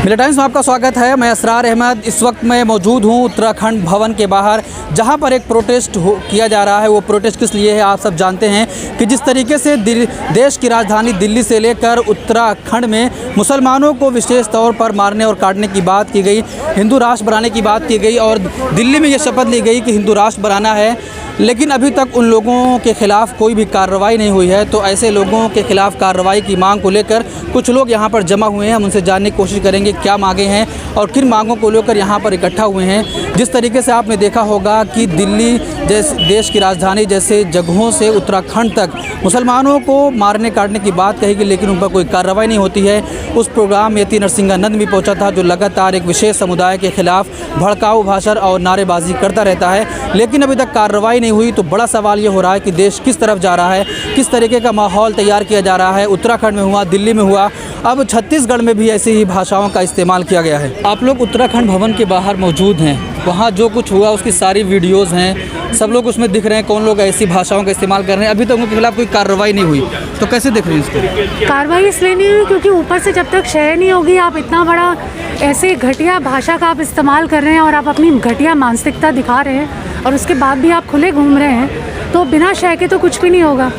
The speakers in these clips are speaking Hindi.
मिलिया टाइम्स में आपका स्वागत है। मैं असरार अहमद। इस वक्त मैं मौजूद हूं उत्तराखंड भवन के बाहर, जहां पर एक प्रोटेस्ट किया जा रहा है। वो प्रोटेस्ट किस लिए है आप सब जानते हैं कि जिस तरीके से देश की राजधानी दिल्ली से लेकर उत्तराखंड में मुसलमानों को विशेष तौर पर मारने और काटने की बात की गई, हिंदू राष्ट्र बनाने की बात की गई और दिल्ली में ये शपथ ली गई कि हिंदू राष्ट्र बनाना है, लेकिन अभी तक उन लोगों के खिलाफ कोई भी कार्रवाई नहीं हुई है। तो ऐसे लोगों के खिलाफ कार्रवाई की मांग को लेकर कुछ लोग यहाँ पर जमा हुए हैं। हम उनसे जानने की कोशिश करेंगे क्या मांगे हैं और किन मांगों को लेकर यहाँ पर इकट्ठा हुए हैं। जिस तरीके से आपने देखा होगा कि दिल्ली जैसे देश की राजधानी जैसे जगहों से उत्तराखंड तक मुसलमानों को मारने काटने की बात कही गई, लेकिन उन पर कोई कार्रवाई नहीं होती है। उस प्रोग्राम में यति नरसिंहानंद भी पहुँचा था, जो लगातार एक विशेष समुदाय के खिलाफ भड़काऊ भाषण और नारेबाजी करता रहता है, लेकिन अभी तक कार्रवाई नहीं हुई। तो बड़ा सवाल ये हो रहा है कि देश किस तरफ जा रहा है, किस तरीके का माहौल तैयार किया जा रहा है। उत्तराखंड में हुआ, दिल्ली में हुआ, अब छत्तीसगढ़ में भी ऐसी ही भाषाओं का इस्तेमाल किया गया है। आप लोग उत्तराखंड भवन के बाहर मौजूद हैं, वहाँ जो कुछ हुआ उसकी सारी वीडियोज़ हैं, सब लोग उसमें दिख रहे हैं कौन लोग ऐसी भाषाओं का इस्तेमाल कर रहे हैं। अभी तक उनके खिलाफ कोई कार्रवाई नहीं हुई, तो कैसे देख रहे हैं इसको? कार्रवाई इसलिए नहीं हुई क्योंकि ऊपर से जब तक शय नहीं होगी, आप इतना बड़ा ऐसे घटिया भाषा का आप इस्तेमाल कर रहे हैं और आप अपनी घटिया मानसिकता दिखा रहे हैं और उसके बाद भी आप खुले घूम रहे हैं, तो बिना शय के तो कुछ भी नहीं होगा।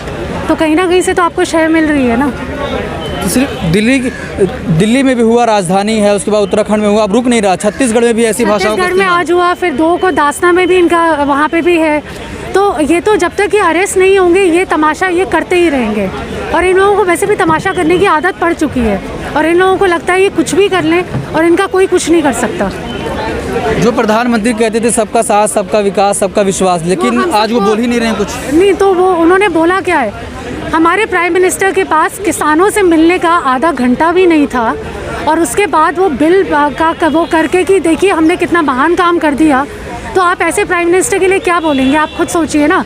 तो कहीं ना कहीं से तो आपको शय मिल रही है ना। सिर्फ दिल्ली में भी हुआ, राजधानी है, उसके बाद उत्तराखंड में हुआ, अब रुक नहीं रहा। छत्तीसगढ़ में भी ऐसी भाषाओं का छत्तीसगढ़ में आज हुआ, फिर 2 को दासना में भी इनका वहाँ पे भी है। तो ये तो जब तक ये अरेस्ट नहीं होंगे ये तमाशा ये करते ही रहेंगे। और इन लोगों को वैसे भी तमाशा करने की आदत पड़ चुकी है और इन लोगों को लगता है ये कुछ भी कर लें और इनका कोई कुछ नहीं कर सकता। जो प्रधानमंत्री कहते थे सबका साथ, सबका विकास, सबका विश्वास, लेकिन आज वो बोल ही नहीं रहे हैं कुछ। नहीं, तो वो उन्होंने बोला क्या है? हमारे प्राइम मिनिस्टर के पास किसानों से मिलने का आधा घंटा भी नहीं था और उसके बाद वो बिल का वो करके कि देखिए हमने कितना महान काम कर दिया। तो आप ऐसे प्राइम मिनिस्टर के लिए क्या बोलेंगे? आप खुद सोचिए ना,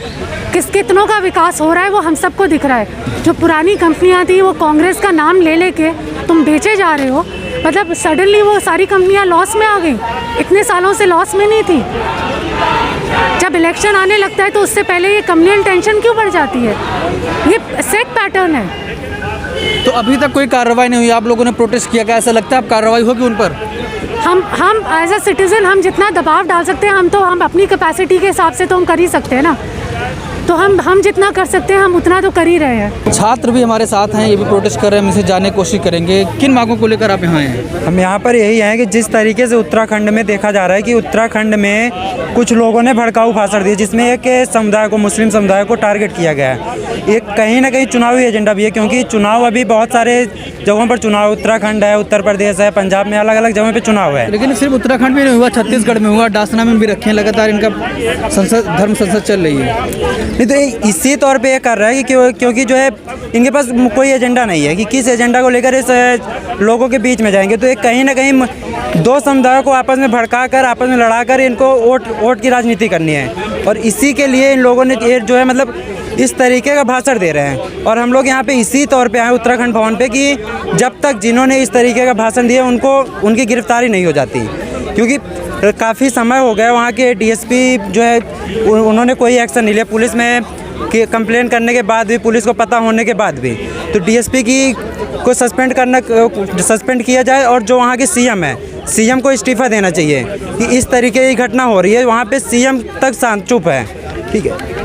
कितनों का विकास हो रहा है वो हम सबको दिख रहा है। जो पुरानी कंपनियां थी वो कांग्रेस का नाम ले लेके तुम बेचे जा रहे हो, मतलब सडनली वो सारी कंपनियां लॉस में आ गई। इतने सालों से लॉस में नहीं थी। जब इलेक्शन आने लगता है तो उससे पहले ये कंपनियां टेंशन क्यों बढ़ जाती है? ये सेट पैटर्न है। तो अभी तक कोई कार्रवाई नहीं हुई। आप लोगों ने प्रोटेस्ट किया, क्या ऐसा लगता है अब कार्रवाई होगी उन पर? हम एज अ सिटीजन हम जितना दबाव डाल सकते हैं हम अपनी कैपेसिटी के हिसाब से तो हम कर ही सकते हैं ना। तो हम जितना कर सकते हैं हम उतना तो कर ही रहे हैं। छात्र भी हमारे साथ हैं, ये भी प्रोटेस्ट कर रहे हैं, हम इनसे जानने की कोशिश करेंगे किन मांगों को लेकर आप यहाँ हैं। हम यहाँ पर यही हैं कि जिस तरीके से उत्तराखंड में देखा जा रहा है कि उत्तराखंड में कुछ लोगों ने भड़काऊ भाषण दिए, जिसमें एक समुदाय को, मुस्लिम समुदाय को टारगेट किया गया है। एक कहीं ना कहीं चुनावी एजेंडा भी है, क्योंकि चुनाव अभी बहुत सारे जगहों पर चुनाव, उत्तराखंड है, उत्तर प्रदेश है, पंजाब में अलग अलग जगहों पर चुनाव है। लेकिन सिर्फ उत्तराखंड में नहीं हुआ, छत्तीसगढ़ में हुआ, दासना में भी रखे हैं, लगातार इनका धर्म संसद चल रही है। नहीं तो इसी तौर पे ये कर रहा है कि क्योंकि जो है इनके पास कोई एजेंडा नहीं है कि किस एजेंडा को लेकर इस लोगों के बीच में जाएंगे। तो एक कहीं ना कहीं 2 समुदायों को आपस में भड़का कर, आपस में लड़ा कर इनको वोट की राजनीति करनी है और इसी के लिए इन लोगों ने ये जो है मतलब इस तरीके का भाषण दे रहे हैं। और हम लोग यहाँ पे इसी तौर पे आए उत्तराखंड भवन पे कि जब तक जिन्होंने इस तरीके का भाषण दिया उनकी गिरफ्तारी नहीं हो जाती, क्योंकि काफ़ी समय हो गया वहाँ के डीएसपी जो है उन्होंने कोई एक्शन नहीं लिया। पुलिस में कि कंप्लेन करने के बाद भी, पुलिस को पता होने के बाद भी, तो डीएसपी को सस्पेंड किया जाए और जो वहाँ के सीएम है, सीएम को इस्तीफा देना चाहिए कि इस तरीके की घटना हो रही है। वहाँ पे सीएम तक शांत चुप है। ठीक है।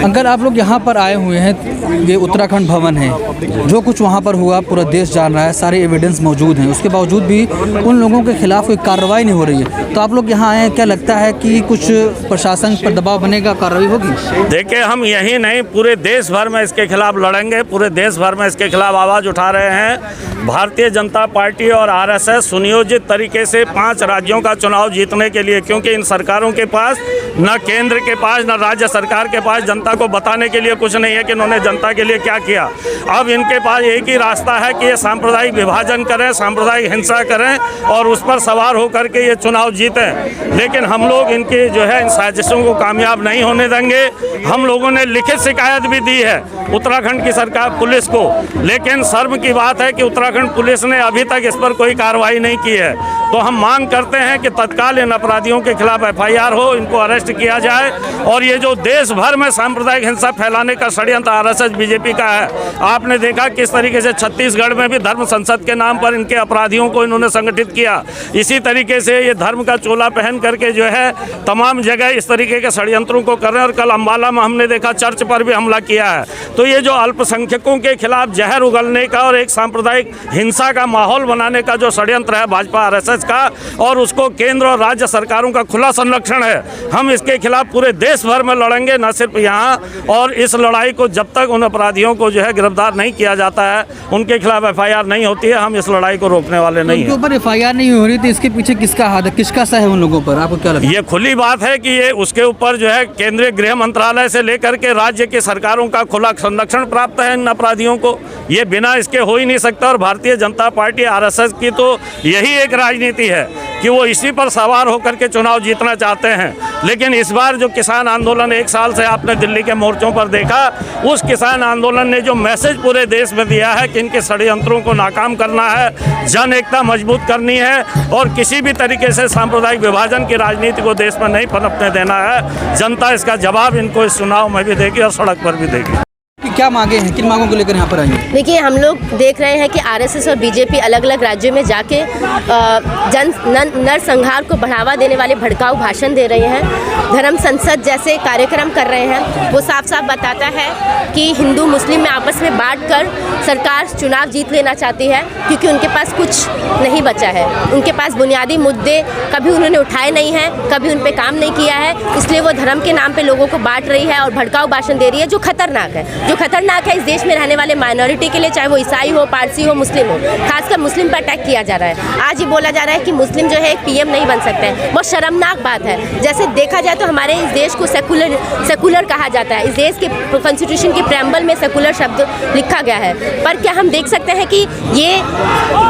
अगर आप लोग यहाँ पर आए हुए हैं, ये उत्तराखंड भवन है, जो कुछ वहाँ पर हुआ पूरा देश जान रहा है, सारे एविडेंस मौजूद हैं, उसके बावजूद भी उन लोगों के खिलाफ कोई कार्रवाई नहीं हो रही है। तो आप लोग यहाँ आए हैं, क्या लगता है कि कुछ प्रशासन पर दबाव बनेगा, कार्रवाई होगी? देखिए, हम यही नहीं पूरे देश भर में इसके खिलाफ लड़ेंगे, पूरे देश भर में इसके खिलाफ आवाज़ उठा रहे हैं। भारतीय जनता पार्टी और आरएसएस सुनियोजित तरीके से 5 राज्यों का चुनाव जीतने के लिए, क्योंकि इन सरकारों के पास न केंद्र के पास न राज्य सरकार के पास जनता को बताने के लिए कुछ नहीं है कि इन्होंने जनता के लिए क्या किया। अब इनके पास एक ही रास्ता है कि ये सांप्रदायिक विभाजन करें, सांप्रदायिक हिंसा करें और उस पर सवार होकर के ये चुनाव जीतें। लेकिन हम लोग इनकी जो है इन साजिशों को कामयाब नहीं होने देंगे। हम लोगों ने लिखित शिकायत भी दी है उत्तराखंड की सरकार पुलिस को, लेकिन शर्म की बात है कि उत्तराखंड पुलिस ने अभी तक इस पर कोई कार्रवाई नहीं की है। तो हम मांग करते हैं कि तत्काल इन अपराधियों के खिलाफ FIR हो, इनको अरेस्ट किया जाए। और ये जो देश भर में सांप्रदायिक हिंसा फैलाने का षड्यंत्र RSS BJP का है, आपने देखा किस तरीके से छत्तीसगढ़ में भी धर्म संसद के नाम पर इनके अपराधियों को इन्होंने संगठित किया। इसी तरीके से ये धर्म का चोला पहन करके जो है तमाम जगह इस तरीके के षड्यंत्रों को कर रहे हैं। और कल अम्बाला में हमने देखा चर्च पर भी हमला किया है। तो ये जो अल्पसंख्यकों के खिलाफ जहर उगलने का और एक सांप्रदायिक हिंसा का माहौल बनाने का जो षड्यंत्र है भाजपा RSS का, और उसको केंद्र और राज्य सरकारों का खुला संरक्षण है। हम इसके खिलाफ पूरे देश भर में लड़ेंगे, न सिर्फ यहाँ। और इस लड़ाई को जब तक उन अपराधियों को जो है गिरफ्तार नहीं किया जाता है, उनके खिलाफ FIR नहीं होती है, हम इस लड़ाई को रोकने वाले नहीं हैं। उनके ऊपर FIR नहीं हो रही थी, इसके पीछे किसका हाथ है, किसका सह है उन लोगों पर, आपको क्या लगता है? ये खुली बात है कि ये उसके ऊपर जो है केंद्रीय गृह मंत्रालय से लेकर के राज्य की सरकारों का खुला संरक्षण प्राप्त है इन अपराधियों को। ये बिना इसके हो ही नहीं सकता। और भारतीय जनता पार्टी RSS की तो यही एक राजनीति है कि वो इसी पर सवार होकर के चुनाव जीतना चाहते हैं। लेकिन इस बार जो किसान आंदोलन 1 साल से आपने दिल्ली के मोर्चों पर देखा, उस किसान आंदोलन ने जो मैसेज पूरे देश में दिया है कि इनके षड्यंत्रों को नाकाम करना है, जन एकता मजबूत करनी है और किसी भी तरीके से सांप्रदायिक विभाजन की राजनीति को देश में नहीं पनपने देना है। जनता इसका जवाब इनको इस चुनाव में भी देगी और सड़क पर भी देगी। क्या मांगे हैं, किन मांगों को लेकर यहाँ पर आई हैं? देखिए, हम लोग देख रहे हैं कि RSS और BJP अलग अलग राज्यों में जाके नरसंहार को बढ़ावा देने वाले भड़काऊ भाषण दे रहे हैं, धर्म संसद जैसे कार्यक्रम कर रहे हैं। वो साफ साफ बताता है कि हिंदू मुस्लिम में आपस में बांटकर सरकार चुनाव जीत लेना चाहती है, क्योंकि उनके पास कुछ नहीं बचा है। उनके पास बुनियादी मुद्दे कभी उन्होंने उठाए नहीं हैं, कभी उन पर काम नहीं किया है, इसलिए वो धर्म के नाम पे लोगों को बांट रही है और भड़काऊ भाषण दे रही है, जो खतरनाक है। जो खतरनाक है इस देश में रहने वाले माइनॉरिटी के लिए, चाहे वो ईसाई हो, पारसी हो, मुस्लिम हो। खासकर मुस्लिम पर अटैक किया जा रहा है। आज ये बोला जा रहा है कि मुस्लिम जो है एक PM नहीं बन सकते हैं। बहुत शर्मनाक बात है। जैसे देखा जाए तो हमारे इस देश को सेकुलर कहा जाता है। इस देश के कॉन्स्टिट्यूशन के प्रेम्बल में सेकुलर शब्द लिखा गया है। पर क्या हम देख सकते हैं कि ये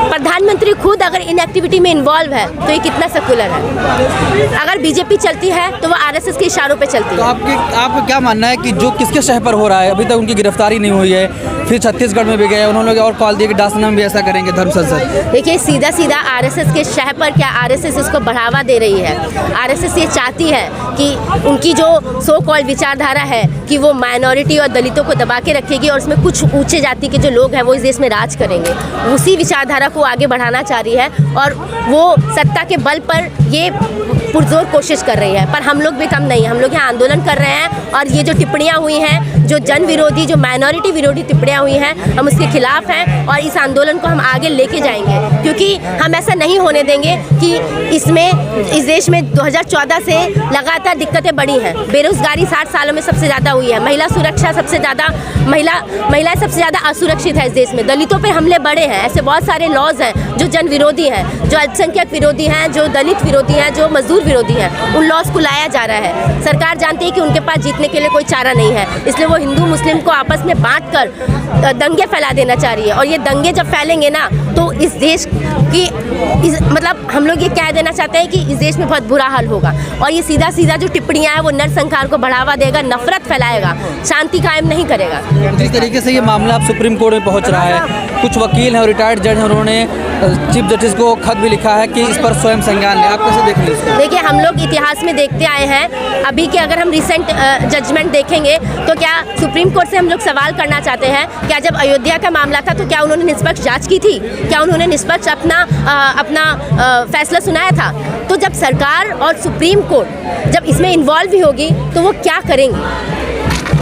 प्रधानमंत्री खुद अगर इन एक्टिविटी में इन्वॉल्व है तो ये कितना सेकुलर है। अगर BJP चलती है तो वो RSS के इशारों पर चलती है। तो आपका क्या मानना है कि जो किसके शह पर हो रहा है, अभी तक उनकी गिरफ्तारी नहीं हुई है, फिर छत्तीसगढ़ में भी गए, उन्होंने और कॉल दिया कि डासना में भी ऐसा करेंगे धर्म संसद? देखिए, सीधा सीधा RSS के शह पर क्या RSS इसको बढ़ावा दे रही है। RSS ये चाहती है कि उनकी जो सो कॉल विचारधारा है कि वो माइनॉरिटी और दलितों को दबा के रखेगी और उसमें कुछ ऊंचे जाति के जो लोग हैं वो इस देश में राज करेंगे। उसी विचारधारा को आगे बढ़ाना चाह रही है और वो सत्ता के बल पर ये पुरजोर कोशिश कर रही है। पर हम लोग भी कम नहीं है, हम लोग यहाँ आंदोलन कर रहे हैं और ये जो टिप्पणियाँ हुई हैं, जो जन विरोधी, जो माइनॉरिटी विरोधी टिप्पणियाँ हुई हैं, हम उसके खिलाफ हैं और इस आंदोलन को हम आगे लेके जाएंगे, क्योंकि हम ऐसा नहीं होने देंगे कि इस देश में 2014 से लगातार दिक्कतें बढ़ी हैं। बेरोजगारी 60 सालों में सबसे ज़्यादा हुई है। महिला सुरक्षा सबसे ज़्यादा, महिलाएं सबसे ज़्यादा असुरक्षित है इस देश में। दलितों पर हमले बढ़े हैं। ऐसे बहुत सारे लॉज हैं जो जन विरोधी हैं, जो अल्पसंख्यक विरोधी हैं, जो दलित विरोधी हैं, जो मजदूर विरोधी हैं। उन लॉज को लाया जा रहा है। सरकार जानती है कि उनके पास जीतने के लिए कोई चारा नहीं है, इसलिए वो हिंदू मुस्लिम को आपस में बांटकर दंगे फैला देना चाह रही है। और ये दंगे जब फैलेंगे ना तो इस देश की मतलब हम लोग ये कह देना चाहते हैं कि इस देश में बहुत बुरा हाल होगा। और ये सीधा सीधा जो टिप्पणियाँ हैं वो नरसंहार को बढ़ावा देगा, नफरत फैलाएगा, शांति कायम नहीं करेगा। जिस तरीके से ये मामला अब सुप्रीम कोर्ट में पहुंच रहा है, कुछ वकील हैं और रिटायर्ड जज हैं, उन्होंने चीफ जस्टिस को खत भी लिखा है कि इस पर स्वयं संज्ञान लें। आप कैसे देख रहे हैं? देखिए, हम लोग इतिहास में देखते आए हैं। अभी के अगर हम रिसेंट जजमेंट देखेंगे तो क्या सुप्रीम कोर्ट से हम लोग सवाल करना चाहते हैं, क्या जब अयोध्या का मामला था तो क्या उन्होंने निष्पक्ष जांच की थी? क्या उन्होंने निष्पक्ष अपना फैसला सुनाया था? तो जब सरकार और सुप्रीम कोर्ट जब इसमें इन्वॉल्व भी होगी तो वो क्या करेंगी?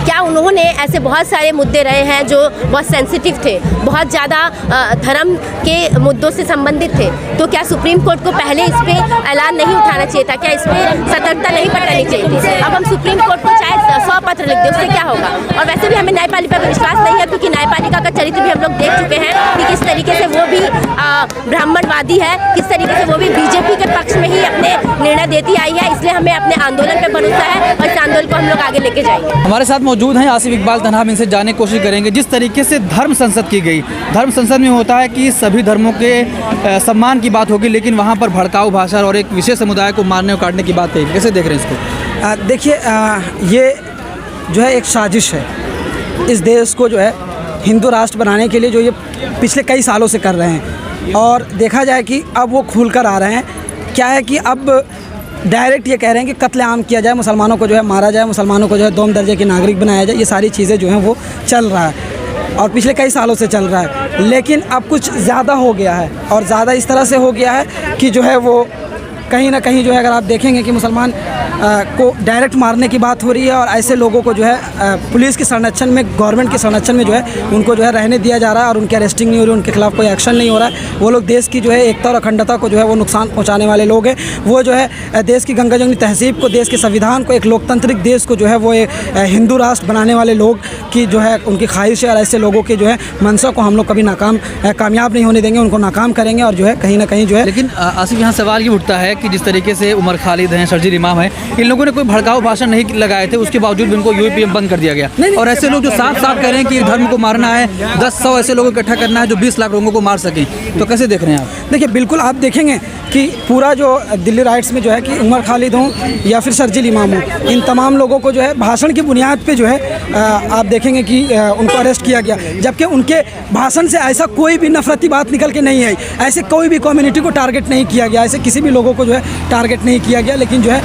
क्या उन्होंने ऐसे बहुत सारे मुद्दे रहे हैं जो बहुत सेंसिटिव थे, बहुत ज़्यादा धर्म के मुद्दों से संबंधित थे, तो क्या सुप्रीम कोर्ट को पहले इस पर ऐलान नहीं उठाना चाहिए था? क्या इस पर सतर्कता नहीं बरतनी चाहिए थी? अब हम सुप्रीम कोर्ट को चाहे 100 पत्र लिख दें, उससे क्या होगा? और वैसे भी हमें न्यायपालिका पर विश्वास नहीं है, क्योंकि न्यायपालिका का चरित्र भी हम लोग देख चुके हैं कि किस तरीके से वो भी ब्राह्मणवादी है, किस तरीके से वो भी BJP के पक्ष में ही अपने निर्णय देती आई है। इसलिए हमें अपने आंदोलन पर भरोसा है और इस आंदोलन को हम लोग आगे लेके जाएंगे। हमारे साथ मौजूद हैं आसिफ इकबाल तन्हा। हम इनसे जानने की कोशिश करेंगे जिस तरीके से धर्म संसद की गई। धर्म संसद में होता है कि सभी धर्मों के सम्मान की बात होगी, लेकिन वहाँ पर भड़काऊ भाषा और एक विशेष समुदाय को मारने और काटने की बात कही। कैसे देख रहे हैं इसको? देखिए, ये जो है एक साजिश है इस देश को जो है हिंदू राष्ट्र बनाने के लिए जो ये पिछले कई सालों से कर रहे हैं, और देखा जाए कि अब वो खुल कर आ रहे हैं। क्या है कि अब डायरेक्ट ये कह रहे हैं कि कत्लेआम किया जाए, मुसलमानों को जो है मारा जाए, मुसलमानों को जो है दोम दर्जे के नागरिक बनाया जाए। ये सारी चीज़ें जो हैं वो चल रहा है और पिछले कई सालों से चल रहा है, लेकिन अब कुछ ज़्यादा हो गया है। और ज़्यादा इस तरह से हो गया है कि जो है वो कहीं ना कहीं जो है, अगर आप देखेंगे कि मुसलमान को डायरेक्ट मारने की बात हो रही है और ऐसे लोगों को जो है पुलिस के संरक्षण में, गवर्नमेंट के संरक्षण में जो है उनको जो है रहने दिया जा रहा है और उनकी अरेस्टिंग नहीं हो रही, उनके खिलाफ कोई एक्शन नहीं हो रहा है। वो लोग देश की जो है एकता और अखंडता को जो है वो नुकसान पहुंचाने वाले लोग हैं। वो जो है देश की गंगा जमुनी तहजीब को, देश के संविधान को, एक लोकतांत्रिक देश को जो है वो हिंदू राष्ट्र बनाने वाले लोग की जो है उनकी ख्वाहिश है। और ऐसे लोगों के जो है मंशा को हम लोग कभी कामयाब नहीं होने देंगे, उनको नाकाम करेंगे। और जो है कहीं ना कहीं जो है, लेकिन आसिफ, यहाँ सवाल ये उठता है कि जिस तरीके से उमर खालिद हैं, शर्जील इमाम हैं, इन लोगों ने कोई भड़काऊ भाषण नहीं लगाए थे, उसके बावजूद भी उनको यूएपीएम बंद कर दिया गया। और ऐसे लोग जो साफ साफ कह रहे हैं कि धर्म को मारना है, 10-100 ऐसे लोगों को इकट्ठा करना है जो 20 लाख लोगों को मार सकें, तो कैसे देख रहे हैं आप? देखिए, बिल्कुल आप देखेंगे कि पूरा जो दिल्ली राइट्स में जो है कि उमर खालिद हों या फिर शर्जील इमाम हों, इन तमाम लोगों को जो है भाषण की बुनियाद पे जो है आप देखेंगे कि उनको अरेस्ट किया गया, जबकि उनके भाषण से ऐसा कोई भी नफरती बात निकल के नहीं आई, ऐसे कोई भी कम्युनिटी को टारगेट नहीं किया गया, ऐसे किसी भी लोगों को जो है टारगेट नहीं किया गया। लेकिन जो है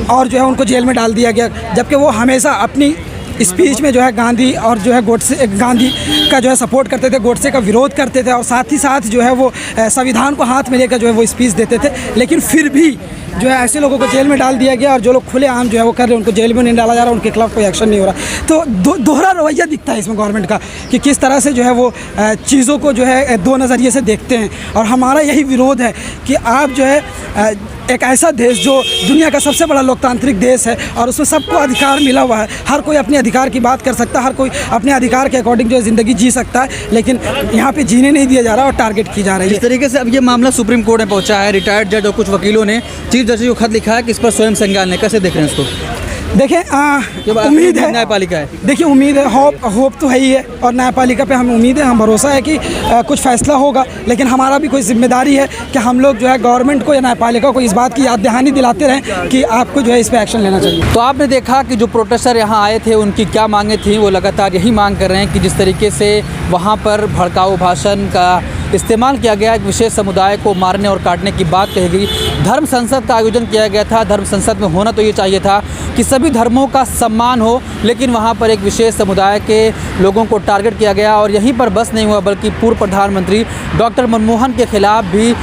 और जो है उनको जेल में डाल दिया गया, जबकि वो हमेशा अपनी स्पीच में जो है गांधी और जो है गोडसे, गांधी का जो है सपोर्ट करते थे, गोडसे का विरोध करते थे और साथ ही साथ जो है वो संविधान को हाथ में लेकर जो है वो स्पीच देते थे। लेकिन फिर भी जो है ऐसे लोगों को जेल में डाल दिया गया और जो लोग खुलेआम जो है वो कर रहे हैं उनको जेल में नहीं डाला जा रहा, उनके खिलाफ कोई एक्शन नहीं हो रहा। तो दोहरा रवैया दिखता है इसमें गवर्नमेंट का कि किस तरह से जो है वो चीज़ों को जो है दो नज़रिए से देखते हैं। और हमारा यही विरोध है कि आप जो है एक ऐसा देश जो दुनिया का सबसे बड़ा लोकतांत्रिक देश है और उसमें सबको अधिकार मिला हुआ है, हर कोई अपने अधिकार की बात कर सकता है, हर कोई अपने अधिकार के अकॉर्डिंग जो है ज़िंदगी जी सकता है, लेकिन यहाँ पे जीने नहीं दिया जा रहा और टारगेट की जा रही है। इस तरीके से अब ये मामला सुप्रीम कोर्ट में पहुंचा है। रिटायर्ड जज और कुछ वकीलों ने चीफ जस्टिस को खत लिखा है कि इस पर स्वयं संज्ञान लें, कैसे देख रहे हैं इसको? देखें, उम्मीद है, न्यायपालिका है, देखिए उम्मीद है, होप तो है ही है और न्यायपालिका पे हमें उम्मीद है, हम भरोसा है कि कुछ फैसला होगा। लेकिन हमारा भी कोई जिम्मेदारी है कि हम लोग जो है गवर्नमेंट को या न्यायपालिका को इस बात की याद दहानी दिलाते रहें कि आपको जो है इस पर एक्शन लेना चाहिए। तो आपने देखा कि जो प्रोटेस्टर यहाँ आए थे उनकी क्या मांगें थी। वो लगातार यही मांग कर रहे हैं कि जिस तरीके से वहाँ पर भड़काऊ भाषण का इस्तेमाल किया गया, एक विशेष समुदाय को मारने और काटने की बात कही गई। धर्म संसद का आयोजन किया गया था, धर्म संसद में होना तो ये चाहिए था कि सभी धर्मों का सम्मान हो, लेकिन वहाँ पर एक विशेष समुदाय के लोगों को टारगेट किया गया। और यहीं पर बस नहीं हुआ, बल्कि पूर्व प्रधानमंत्री डॉक्टर मनमोहन के खिलाफ भी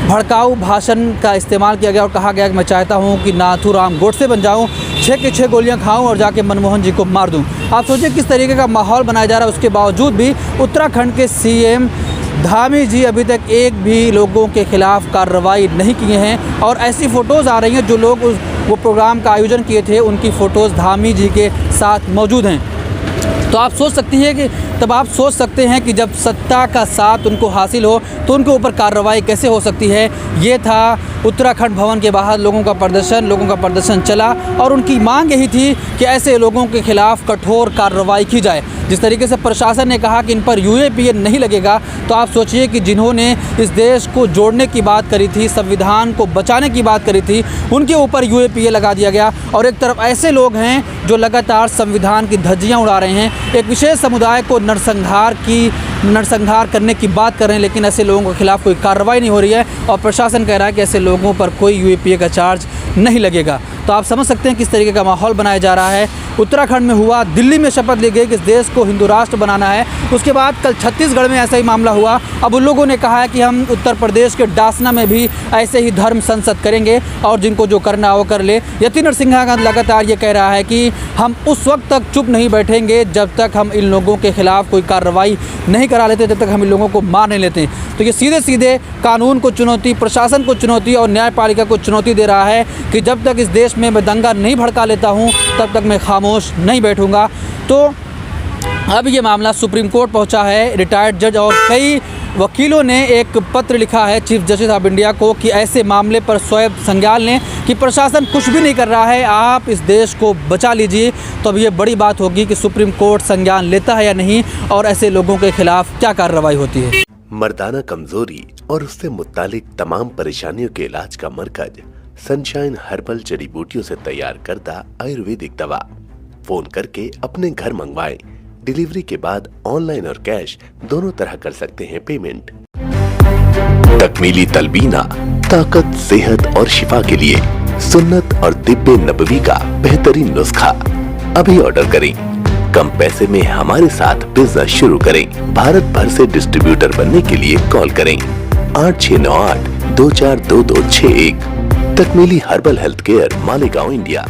भड़काऊ भाषण का इस्तेमाल किया गया और कहा गया कि मैं चाहता हूं कि नाथूराम गोडसे बन जाऊं, 6 की 6 गोलियां खाऊं और जाके मनमोहन जी को मार दूं। आप सोचिए किस तरीके का माहौल बनाया जा रहा है। उसके बावजूद भी उत्तराखंड के सीएम धामी जी अभी तक एक भी लोगों के खिलाफ कार्रवाई नहीं किए हैं। और ऐसी फ़ोटोज़ आ रही हैं, जो लोग वो प्रोग्राम का आयोजन किए थे उनकी फ़ोटोज़ धामी जी के साथ मौजूद हैं। तो आप सोच सकते हैं कि जब सत्ता का साथ उनको हासिल हो तो उनके ऊपर कार्रवाई कैसे हो सकती है। ये था उत्तराखंड भवन के बाहर लोगों का प्रदर्शन चला और उनकी मांग यही थी कि ऐसे लोगों के खिलाफ कठोर कार्रवाई की जाए। जिस तरीके से प्रशासन ने कहा कि इन पर यूएपीए नहीं लगेगा, तो आप सोचिए कि जिन्होंने इस देश को जोड़ने की बात करी थी, संविधान को बचाने की बात करी थी, उनके ऊपर यूएपीए लगा दिया गया। और एक तरफ ऐसे लोग हैं जो लगातार संविधान की धज्जियां उड़ा रहे हैं, एक विशेष समुदाय को नरसंहार करने की बात कर रहे हैं, लेकिन ऐसे लोगों के खिलाफ कोई कार्रवाई नहीं हो रही है और प्रशासन कह रहा है कि ऐसे लोगों पर कोई यूएपीए का चार्ज नहीं लगेगा। तो आप समझ सकते हैं किस तरीके का माहौल बनाया जा रहा है। उत्तराखंड में हुआ, दिल्ली में शपथ ली गई कि इस देश को हिंदू राष्ट्र बनाना है। उसके बाद कल छत्तीसगढ़ में ऐसा ही मामला हुआ। अब उन लोगों ने कहा है कि हम उत्तर प्रदेश के डासना में भी ऐसे ही धर्म संसद करेंगे और जिनको जो करना हो कर ले। यति नरसिंहा का लगातार ये कह रहा है कि हम उस वक्त तक चुप नहीं बैठेंगे जब तक हम इन लोगों के खिलाफ कोई कार्रवाई नहीं करा लेते, जब तक हम इन लोगों को मार नहीं लेते। तो ये सीधे सीधे कानून को चुनौती, प्रशासन को चुनौती और न्यायपालिका को चुनौती दे रहा है कि जब तक इस देश में मैं दंगा नहीं भड़का लेता हूँ तब तक मैं खामोश नहीं बैठूंगा। तो अब ये मामला सुप्रीम कोर्ट पहुंचा है। रिटायर्ड जज और कई वकीलों ने एक पत्र लिखा है चीफ जस्टिस ऑफ इंडिया को कि ऐसे मामले पर स्वयं संज्ञान लें कि प्रशासन कुछ भी नहीं कर रहा है, आप इस देश को बचा लीजिए। तो अब ये बड़ी बात होगी कि सुप्रीम कोर्ट संज्ञान लेता है या नहीं और ऐसे लोगों के खिलाफ क्या कार्रवाई होती है। मर्दाना कमजोरी और उससे मुत्तालिक तमाम परेशानियों के इलाज का मरकज सनशाइन हर्बल जड़ी बूटियों से तैयार करदा आयुर्वेदिक दवा। फोन करके अपने घर मंगवाएं डिलीवरी के बाद ऑनलाइन और कैश दोनों तरह कर सकते हैं पेमेंट। तकमीली तलबीना, ताकत, सेहत और शिफा के लिए सुन्नत और तिब्बे नबवी का बेहतरीन नुस्खा। अभी ऑर्डर करें, कम पैसे में हमारे साथ बिजनेस शुरू करें। भारत भर से डिस्ट्रीब्यूटर बनने के लिए कॉल करें 8698242261। Takmili herbal health care, Malegaon, India.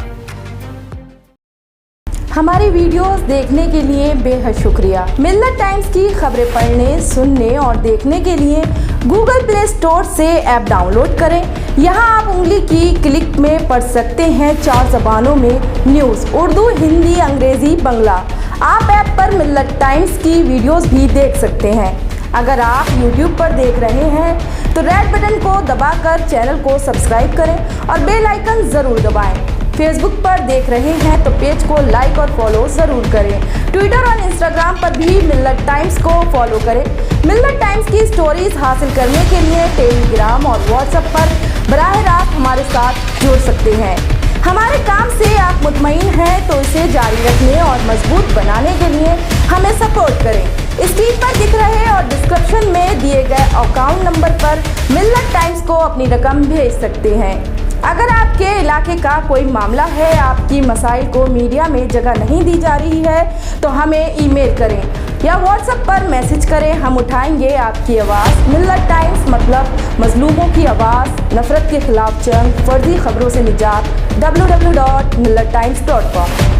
हमारी वीडियोस देखने के लिए बेहद शुक्रिया। मिल्लत टाइम्स की खबरें पढ़ने, सुनने और देखने के लिए गूगल प्ले स्टोर से ऐप डाउनलोड करें। यहां आप उंगली की क्लिक में पढ़ सकते हैं 4 ज़बानों में न्यूज़, उर्दू, हिंदी, अंग्रेज़ी, बांग्ला। आप ऐप पर मिल्लत टाइम्स की वीडियोस भी देख सकते हैं। अगर आप YouTube पर देख रहे हैं तो रेड बटन को दबाकर चैनल को सब्सक्राइब करें और बेल आइकन ज़रूर दबाएं। फेसबुक पर देख रहे हैं तो पेज को लाइक और फॉलो ज़रूर करें। ट्विटर और इंस्टाग्राम पर भी मिल्लत टाइम्स को फॉलो करें। मिल्लत टाइम्स की स्टोरीज हासिल करने के लिए टेलीग्राम और व्हाट्सएप पर बराह रास्त हमारे साथ जुड़ सकते हैं। हमारे काम से आप मुतमईन हैं तो इसे जारी रखने और मजबूत बनाने के लिए हमें सपोर्ट करें। स्क्रीन पर दिख रहे और डिस्क्रिप्शन में दिए गए अकाउंट नंबर पर मिल्लत टाइम्स को अपनी रकम भेज सकते हैं। अगर आपके इलाके का कोई मामला है, आपकी मसाइल को मीडिया में जगह नहीं दी जा रही है तो हमें ईमेल करें या व्हाट्सएप पर मैसेज करें, हम उठाएंगे आपकी आवाज़। मिल्लत टाइम्स मतलब मजलूमों की आवाज़, नफरत के खिलाफ जंग, फर्जी खबरों से निजात। www.millattimes.com